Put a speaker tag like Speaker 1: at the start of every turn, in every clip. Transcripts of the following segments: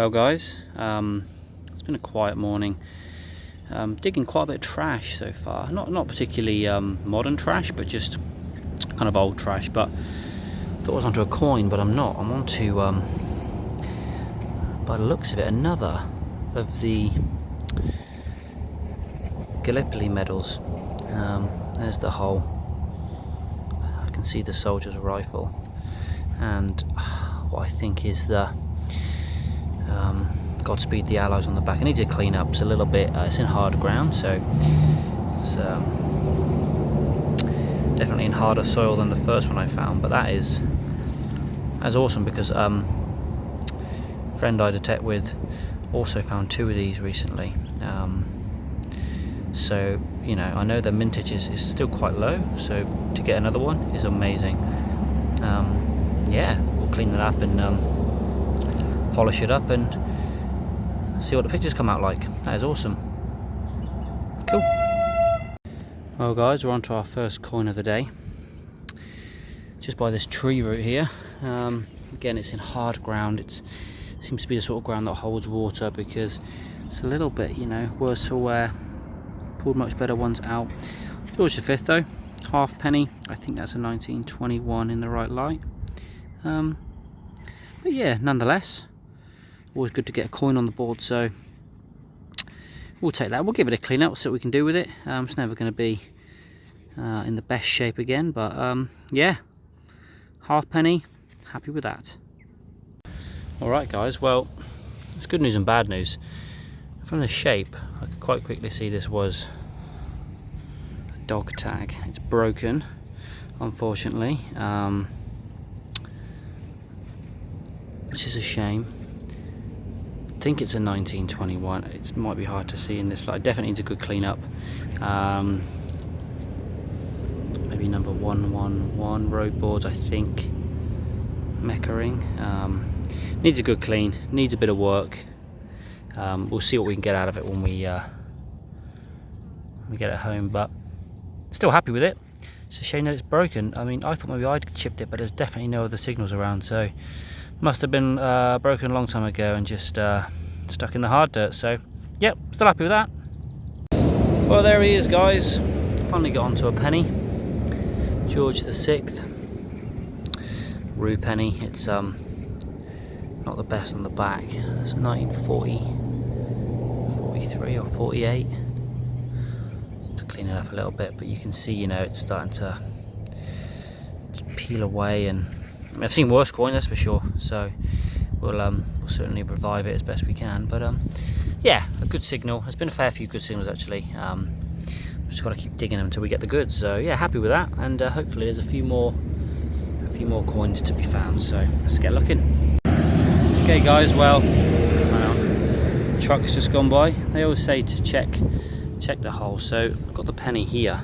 Speaker 1: Well guys, it's been a quiet morning. Digging quite a bit of trash so far. Not particularly modern trash, but just kind of old trash. But I thought I was onto a coin, but I'm not. I'm onto, by the looks of it, another of the Gallipoli medals. There's the hole. I can see the soldier's rifle, and what I think is the Godspeed the Allies on the back. I need to clean up. It's a little bit, it's in hard ground, so it's definitely in harder soil than the first one I found, but that's awesome because a friend I detect with also found 2 of these recently. So, you know, I know the mintage is still quite low, so to get another one is amazing. Yeah, we'll clean it up and polish it up and see what the pictures come out like. That is awesome. Cool. Well guys, we're on to our first coin of the day. Just by this tree root here. Again, it's in hard ground. It seems to be the sort of ground that holds water because it's a little bit, you know, worse for wear. Pulled much better ones out. George V though, halfpenny. I think that's a 1921 in the right light. But yeah, nonetheless, always good to get a coin on the board, so we'll take that. We'll give it a clean up, see what we can do with it. It's never going to be in the best shape again, but yeah, halfpenny, happy with that. Alright guys, well, it's good news and bad news. From the shape, I could quite quickly see this was a dog tag. It's broken, unfortunately, which is a shame. I think it's a 1921. It might be hard to see in this light. Definitely needs a good clean up. Maybe number 111 road boards, I think. Meckering. Needs a good clean. Needs a bit of work. We'll see what we can get out of it when we get it home. But still happy with it. It's a shame that it's broken. I mean, I thought maybe I'd chipped it, but there's definitely no other signals around. So must have been broken a long time ago and just stuck in the hard dirt. So yep, still happy with that. Well, there he is guys, finally got onto a penny. George VI rue penny. It's not the best on the back. It's a 1940 43 or 48. To clean it up a little bit, but you can see, you know, it's starting to peel away, and I mean, I've seen worse coins, that's for sure, so we'll certainly revive it as best we can. But yeah, a good signal. There's been a fair few good signals actually. Just got to keep digging them until we get the goods. So yeah, happy with that, and hopefully there's a few more coins to be found. So let's get looking. Okay guys, well, truck's just gone by. They always say to check the hole. So I've got the penny here,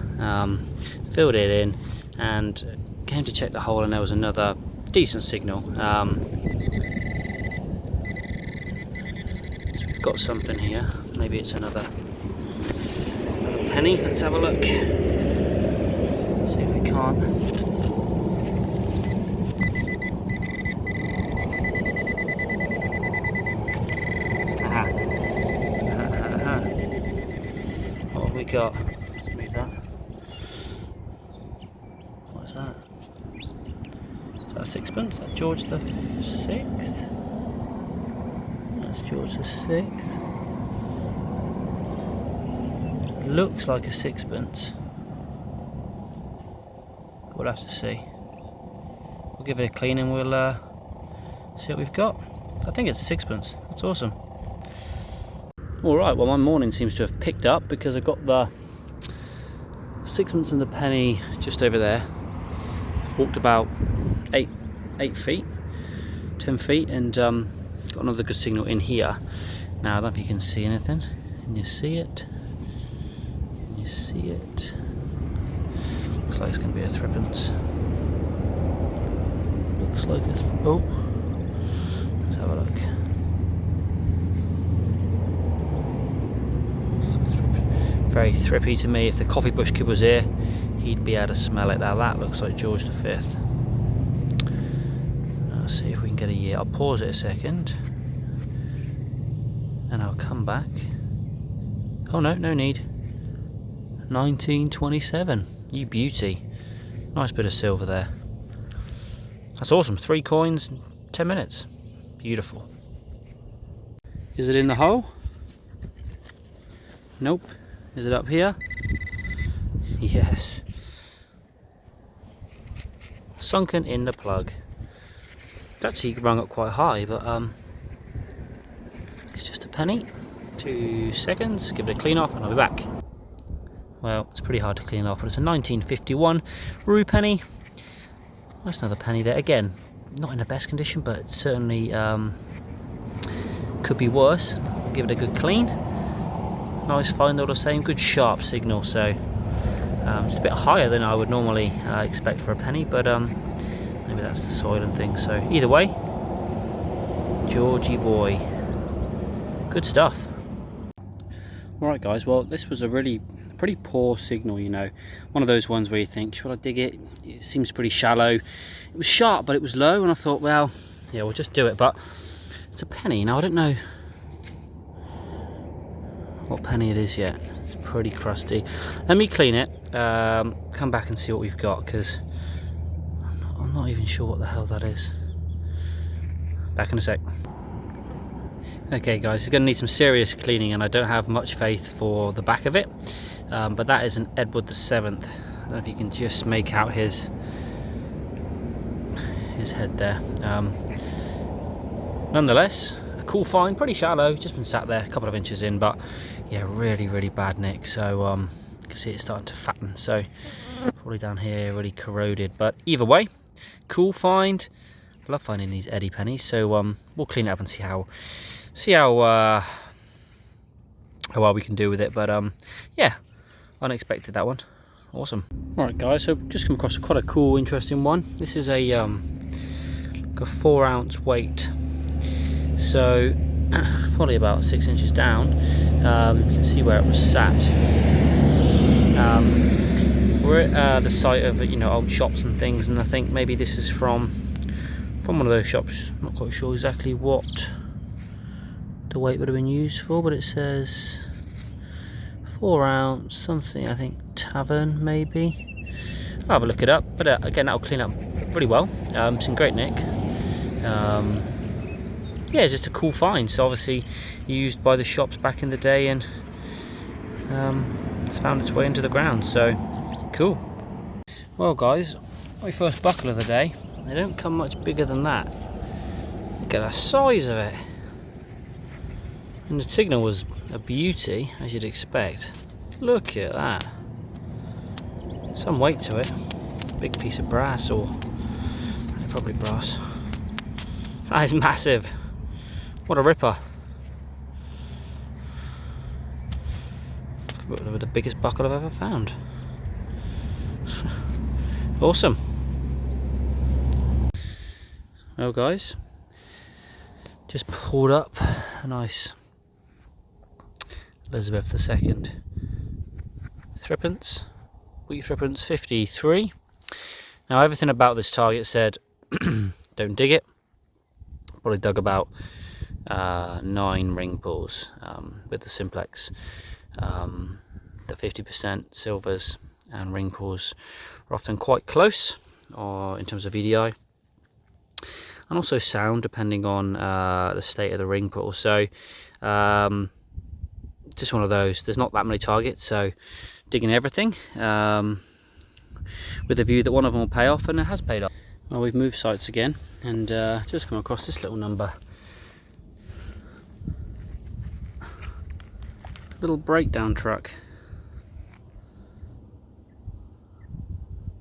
Speaker 1: filled it in, and came to check the hole, and there was another decent signal. So we've got something here. Maybe it's another penny. Let's have a look. See if we can't. What have we got? Let's move that. What's that? Is that a sixpence? Is that George the 6th? That's George the 6th. Looks like a sixpence. We'll have to see. We'll give it a clean and we'll see what we've got. I think it's a sixpence. That's awesome. Alright, well my morning seems to have picked up because I've got the sixpence and the penny just over there. I've walked about 8 feet, 10 feet, and got another good signal in here. Now I don't know if you can see anything. Can you see it? Can you see it? Looks like it's going to be a threepence. Looks like it's... oh! Let's have a look. Very thrippy to me. If the coffee bush kid was here, he'd be able to smell it. Now that looks like George V. Let's see if we can get a year. I'll pause it a second. and I'll come back. Oh no, no need. 1927, you beauty. Nice bit of silver there. That's awesome, 3 coins, 10 minutes. Beautiful. Is it in the hole? Nope. Is it up here? Yes. Sunken in the plug. It's actually rung up quite high, but it's just a penny. 2 seconds, give it a clean off and I'll be back. Well, it's pretty hard to clean off, but it's a 1951 Rue penny. That's another penny there. Again, not in the best condition, but certainly could be worse. I'll give it a good clean. Nice fine, all the same, good sharp signal, so it's a bit higher than I would normally expect for a penny, but maybe that's the soil and things. So either way, Georgie boy, good stuff. Alright guys, well this was a pretty poor signal, you know, one of those ones where you think, should I dig it? It seems pretty shallow. It was sharp, but it was low, and I thought, well, yeah, we'll just do it. But it's a penny. Now I don't know what penny it is yet. It's pretty crusty. Let me clean it, come back and see what we've got, because I'm not even sure what the hell that is. Back in a sec. Okay guys, it's going to need some serious cleaning, and I don't have much faith for the back of it, but that is an Edward VII. I don't know if you can just make out his head there. Nonetheless, a cool find, pretty shallow, just been sat there a couple of inches in, but yeah, really bad nick. So you can see it's starting to fatten, so probably down here really corroded, but either way, cool find. I love finding these eddy pennies, so we'll clean it up and see how well we can do with it. But yeah, unexpected, that one. Awesome. All right guys, so just come across quite a cool, interesting one. This is a like a 4 ounce weight, so probably about 6 inches down. You can see where it was sat. We're at the site of, you know, old shops and things, and I think maybe this is from one of those shops. I'm not quite sure exactly what the weight would have been used for, but it says 4 ounce something, I think tavern maybe. I'll have a look it up, but again, that'll clean up pretty well. It's in great nick. Yeah, it's just a cool find. So obviously used by the shops back in the day, and it's found its way into the ground, so cool. Well guys, my first buckle of the day. They don't come much bigger than that. Look at the size of it. And the signal was a beauty, as you'd expect. Look at that. Some weight to it. Big piece of brass, or probably brass. That is massive. What a ripper. Probably the biggest buckle I've ever found. Awesome. Well guys, just pulled up a nice Elizabeth II threepence, wheat threepence 53. Now everything about this target said don't dig it. Probably dug about 9 ring pulls with the Simplex. The 50% silvers and ring pulls are often quite close, or in terms of EDI, and also sound, depending on the state of the ring pull. So just one of those. There's not that many targets, so digging everything with the view that one of them will pay off, and it has paid off. Well, we've moved sites again, and just come across this little number. Little breakdown truck.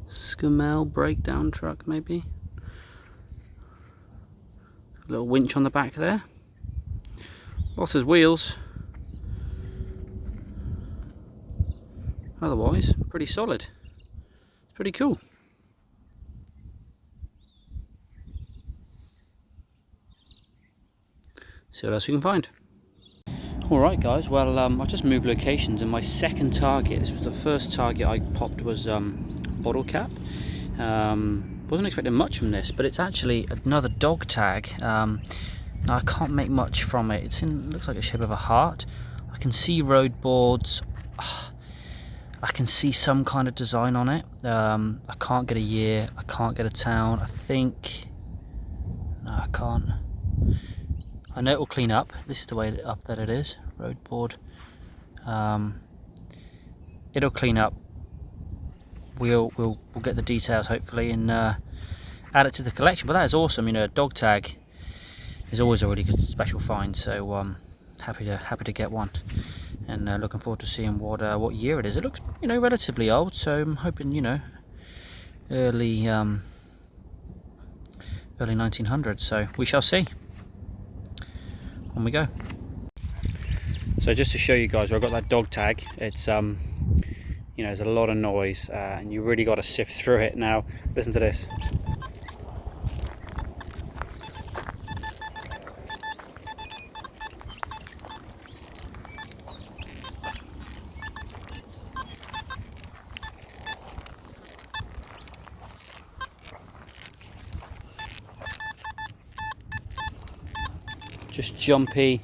Speaker 1: Scumel breakdown truck, maybe. A little winch on the back there. Lost his wheels. Otherwise, pretty solid. It's pretty cool. See what else we can find. Alright guys, well I've just moved locations, and my second target, this was the first target I popped, was bottle cap. Wasn't expecting much from this, but it's actually another dog tag. Now I can't make much from it. It looks like a shape of a heart. I can see road boards. I can see some kind of design on it. I can't get a year. I can't get a town. I think... No, I can't. I know it will clean up. This is the way up that it is. Road board. It'll clean up. We'll get the details hopefully and add it to the collection. But that is awesome. You know, a dog tag is always a really good special find. So happy to get one. And looking forward to seeing what year it is. It looks, you know, relatively old, so I'm hoping, you know, early 1900s. So we shall see. On we go. So just to show you guys where I've got that dog tag, it's you know, there's a lot of noise, and you really got to sift through it. Now, listen to this. Just jumpy,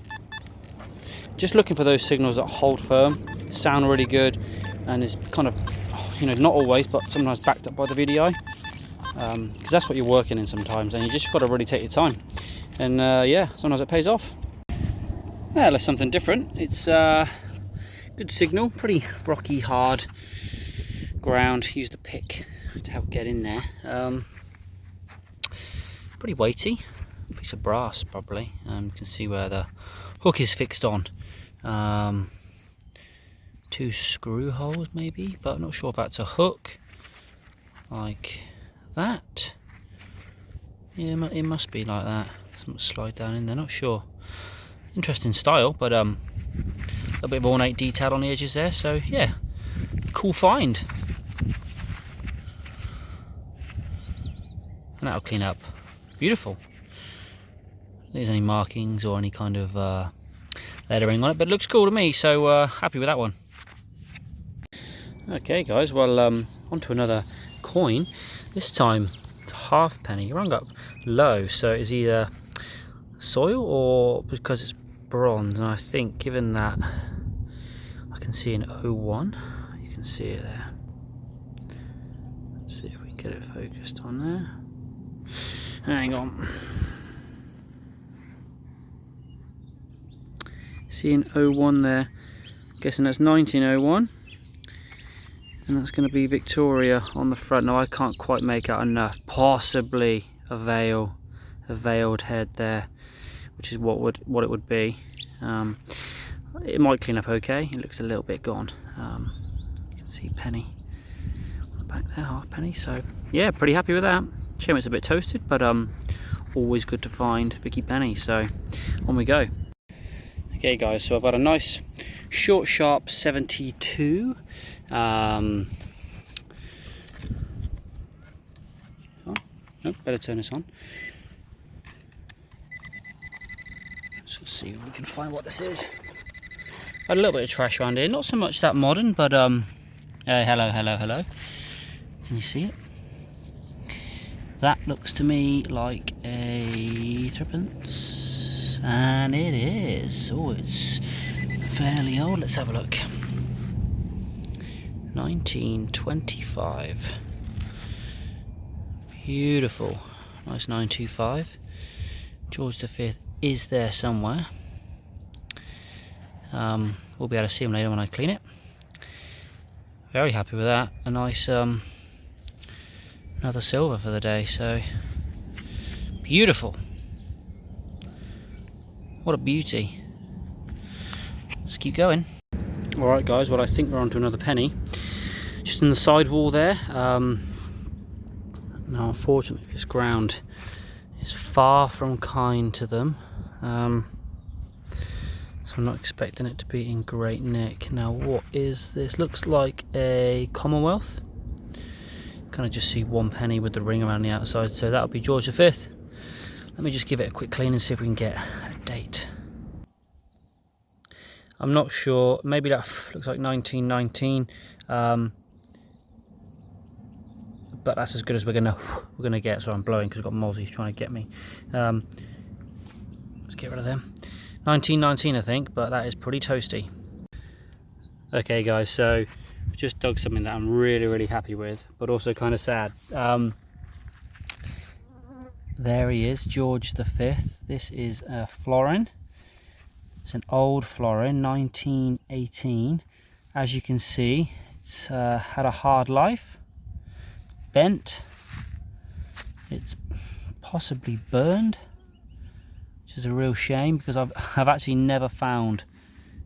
Speaker 1: just looking for those signals that hold firm, sound really good, and is kind of, you know, not always, but sometimes backed up by the VDI, because that's what you're working in sometimes, and you just got to really take your time. And yeah, sometimes it pays off. Yeah, that's something different. It's good signal, pretty rocky, hard ground. Use the pick to help get in there. Pretty weighty. Piece of brass probably. You can see where the hook is fixed on. 2 screw holes maybe, but I'm not sure if that's a hook like that. Yeah, it must be like that. Something slide down in there, not sure. Interesting style, but a little bit of ornate detail on the edges there, so yeah, cool find. And that'll clean up. Beautiful. There's any markings or any kind of lettering on it, but it looks cool to me, so happy with that one. Okay guys, well on to another coin. This time it's a halfpenny. You're rung up low, so it's either soil or because it's bronze, and I think given that I can see an 01, you can see it there. Let's see if we can get it focused on there. Hang on. See an 01 there, I'm guessing that's 1901, and that's going to be Victoria on the front. Now I can't quite make out enough, possibly a veiled head there, which is what it would be. It might clean up okay. It looks a little bit gone. You can see penny on the back there, half penny. So yeah, pretty happy with that. Shame it's a bit toasted, but always good to find Vicky penny. So on we go. Okay guys, so I've got a nice short sharp 72. Oh, no, better turn this on. Let's see if we can find what this is. Got a little bit of trash around here, not so much that modern, but hello. Can you see it? That looks to me like a threepence. And it is. Oh, it's fairly old. Let's have a look. 1925. Beautiful. Nice 925. George V is there somewhere. We'll be able to see him later when I clean it. Very happy with that. A nice another silver for the day. So beautiful. What a beauty. Let's keep going. Alright guys, well I think we're on to another penny. Just in the sidewall there. Now unfortunately this ground is far from kind to them. So I'm not expecting it to be in great nick. Now what is this? Looks like a Commonwealth. Kind of just see 1 penny with the ring around the outside, so that'll be George V. Let me just give it a quick clean and see if we can get a date. I'm not sure, maybe that looks like 1919, but that's as good as we're gonna get. So I'm blowing because I've got Mozzie trying to get me. Let's get rid of them. 1919 I think, but that is pretty toasty. Okay guys, so I've just dug something that I'm really happy with, but also kind of sad. There he is, George V. This is a florin. It's an old florin, 1918. As you can see, it's had a hard life, bent, it's possibly burned, which is a real shame because I've actually never found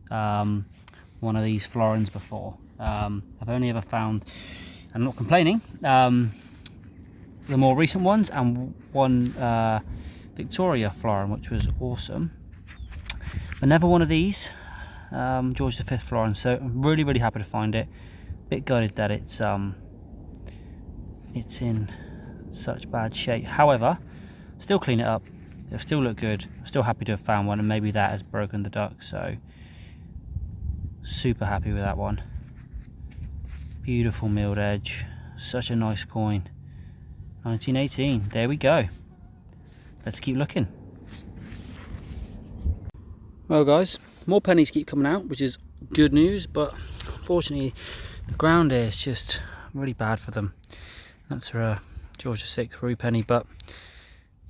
Speaker 1: one of these florins before. I've only ever found, I'm not complaining, the more recent ones and one Victoria florin, which was awesome, but never one of these George V florin. So I'm really happy to find it. Bit gutted that it's in such bad shape. However, still clean it up, it'll still look good. I'm still happy to have found one, and maybe that has broken the duck, so super happy with that one. Beautiful milled edge, such a nice coin. 1918, there we go. Let's keep looking. Well guys, more pennies keep coming out, which is good news, but unfortunately the ground here is just really bad for them. That's a George VI Rue penny, but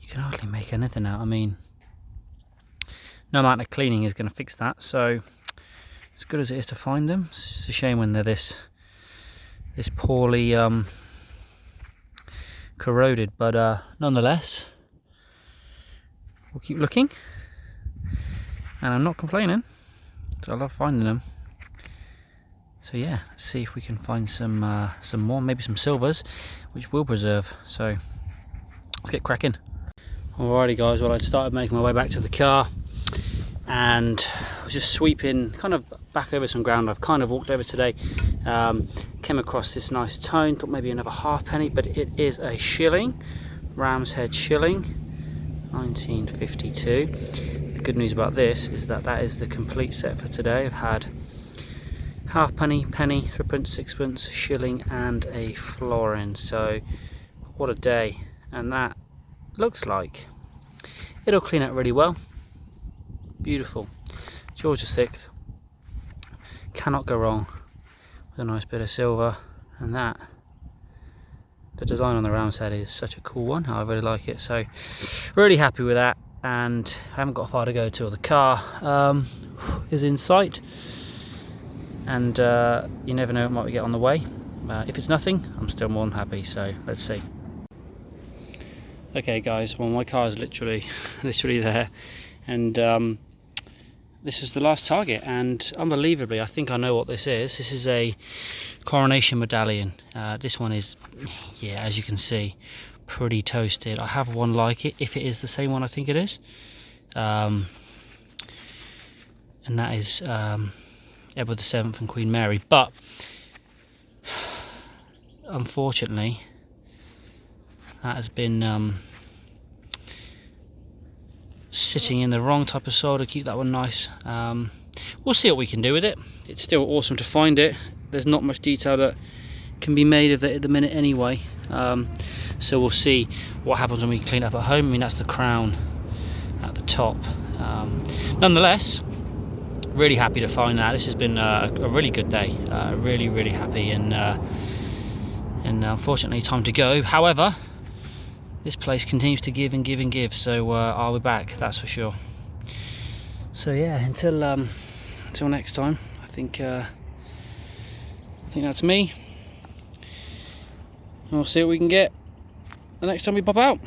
Speaker 1: you can hardly make anything out. I mean, no amount of cleaning is going to fix that, so as good as it is to find them, it's a shame when they're this poorly corroded, but nonetheless we'll keep looking, and I'm not complaining, so I love finding them. So yeah, let's see if we can find some more, maybe some silvers, which we'll preserve. So let's get cracking. Alrighty guys, well, I'd started making my way back to the car, and I was just sweeping kind of back over some ground I've kind of walked over today. Came across this nice tone, thought maybe another halfpenny, but it is a shilling, Ram's Head shilling, 1952. The good news about this is that that is the complete set for today. I've had halfpenny, penny, threepence, sixpence, shilling and a florin, so what a day. And that looks like it'll clean out really well. Beautiful. George VI, cannot go wrong with a nice bit of silver. And that, the design on the Ram's Head is such a cool one. I really like it, so really happy with that. And I haven't got far to go till the car is in sight, and you never know what we get on the way. If it's nothing, I'm still more than happy, so let's see. Okay guys, well, my car is literally there, and this was the last target, and unbelievably I think I know what this is. This is a coronation medallion. This one is, yeah, as you can see, pretty toasted. I have one like it, if it is the same one I think it is, and that is Edward VII and Queen Mary, but unfortunately that has been sitting in the wrong type of soil to keep that one nice. We'll see what we can do with it. It's still awesome to find it. There's not much detail that can be made of it at the minute anyway, so we'll see what happens when we clean it up at home. I mean, that's the crown at the top. Nonetheless, really happy to find that. This has been a really good day. Really happy, and unfortunately time to go. However, this place continues to give and give and give, so I'll be back, that's for sure. So yeah, until next time, I think that's me. And we'll see what we can get the next time we pop out.